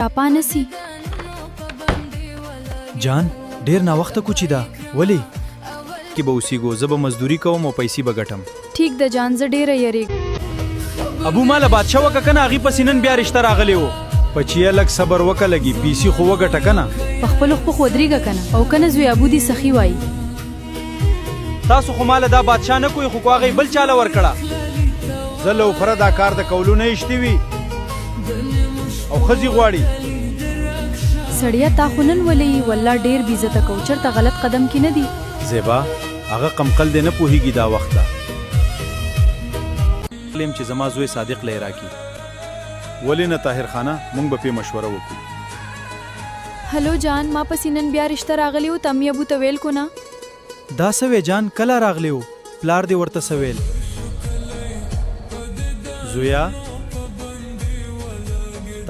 ټاپا نسی جان ډیر ناوخته کوچی دا ولی کې به اوسېږو زه به مزدوري کوم او پیسې به ګټم ټیک د جان زه ډیره یریږم ابو ماله بادشاه وکه کنه هغې پسې نن بیا رشته راغلی و پچیه لږ صبر وکه لګي پیسې خو وګټه کنه په خپلو خپو خو ودرېږه کنه او کنه زوی ابو دې سخي وایي تاسو خو ماله دا بادشاه نه کوئ خو کو هغې بل چاله ورکړه زه له وفره دا کار د کولو نه ایشتې وي او ښځې غواړي سړیه تا خو نن ولې والله ډېر بې عزته کو چېرته غلط قدم کې نه دي زیبا هغه قمقل دی نه پوهېږي دا وخت ده لیم چې زما زوی صادق لی راکي ولې نه طاهر خانه موږ به پې مشوره وکړو هلو جان ما پسې نن بیا رشته راغلی و ته مې ابو ته ویل کو نه دا څه وی جان کله راغلی و پلار دې ورته څه ویل زویا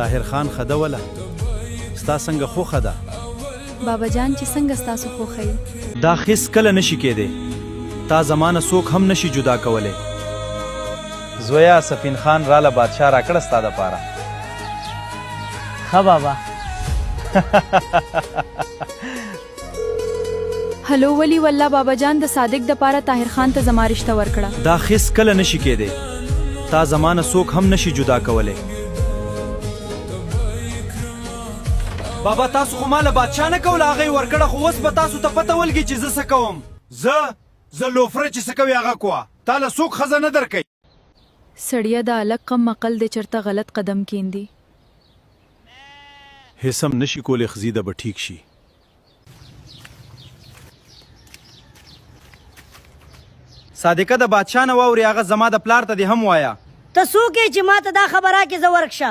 طاهر خان خده وله ستا څنګه خوښه ده بابا جان چې څنګه ستاسو خوښه یي دا خس کله نشي کېدی تا زمانه څوک هم نشي جدا کولی زویا سفین خان راله بادشاه راکړه ستا دپاره ښه بابا هلو ولی والله بابا جان د صادق دپاره طاهر خان ته زما رشته ورکړه دا خس کله نشي کېدی تا زمانه څوک هم نشي جدا کولی بابا تاسو خو ماله بادشاه نه کوله هغه یې ورکړه خو اوس به تاسو ته پته ولګي چې زه څه کوم زه لوفره چې څه کوي هغه کوه تا له څوک ښځه نه درکوي سړیه دا الګ قم مقل دی چېرته غلط قدم کیندي هیڅ هم نشي کولی ښځې ده به ټیک شي صادقه د بادشاه نه واوري هغه زما د پلار ته دې هم وایه ته څوک یې چې ما ته دا خبره کې زه ورکشه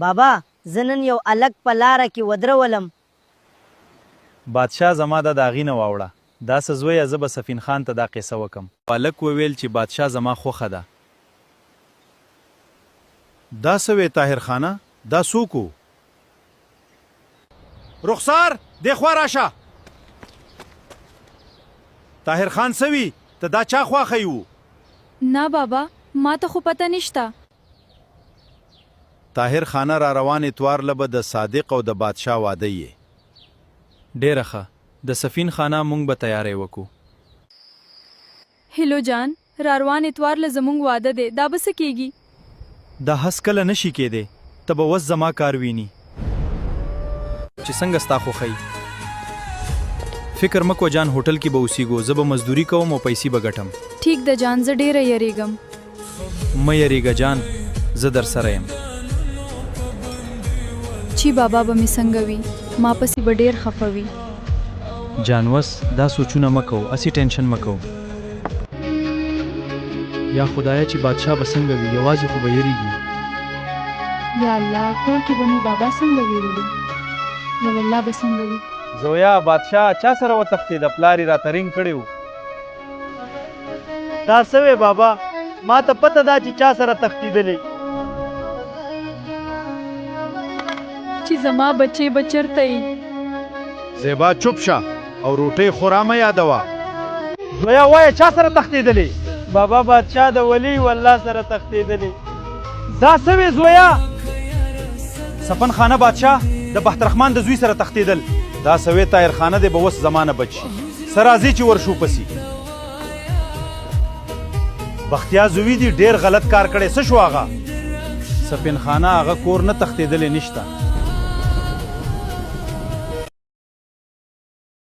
بابا زه نن یو الګ په لاره کې ودرولم بادشاه زما دا د هغې نه واوړه دا څه زویه زه به سفین خان ته دا قصه وکم هلک وویل چې بادشاه زما خوښه ده دا څه وی طاهر خانه دا څوک و رخسار دې خوا راشه طاهر خان څه وي ته دا چا خواښی و نه بابا ما ته خو پته نشته طاهر خانه را روان اتوار لبه د صادق او د بادشاه واده یې ډېره ښه د سفین خانه مونږ به تیاری وکړو هلو جان را روان اتوار له زموږ واده دی دا به څه کیږي دا هس کله نشي کېدی ته به اوس زما کار ویني چې څنګه ستا خوښی فکر مکو جان هوټل کې به اوسېږو زه به مزدوري کوم او پیسې به ګټم ټیک د جان زه ډیره یریږم مه یریږه جان زه در سره یم چی بابا به مې څنګه وي ما پسې به ډېر خفه وي جانوس دا سوچونه مه کوو هسې ټینشن مه کوو یا خدایه چې بادشاه به څنګه وي یوازې خو به یریږي یا الله کور کې به مې بابا څنګه ویلي یا والله به څنګه وي زویا بادشاه چا سره وتښتېد پلار یې راته رینګ کړی و دا څه وی بابا ما ته پته ده چې چا سره تښتېدلی چې زما بچې به چېرته یي زیبا چوپ شه او روټۍ خورا مه یادوه زویا وایه چا سره تښتېدلی بابا بادشاه د ولی والله سره تښتېدلی دا څه وی زویا سپن خانه بادشاه د بخترخمان د زوی سره تښتېدل دا سوی طاهر خانه دی به اوس زمانه بچ شي څه راځي چې ورشو پسې بختیا زوی دی ډېر غلط کار کړی څه شو هغه سپین خانه هغه کور نه تښتېدلی نشته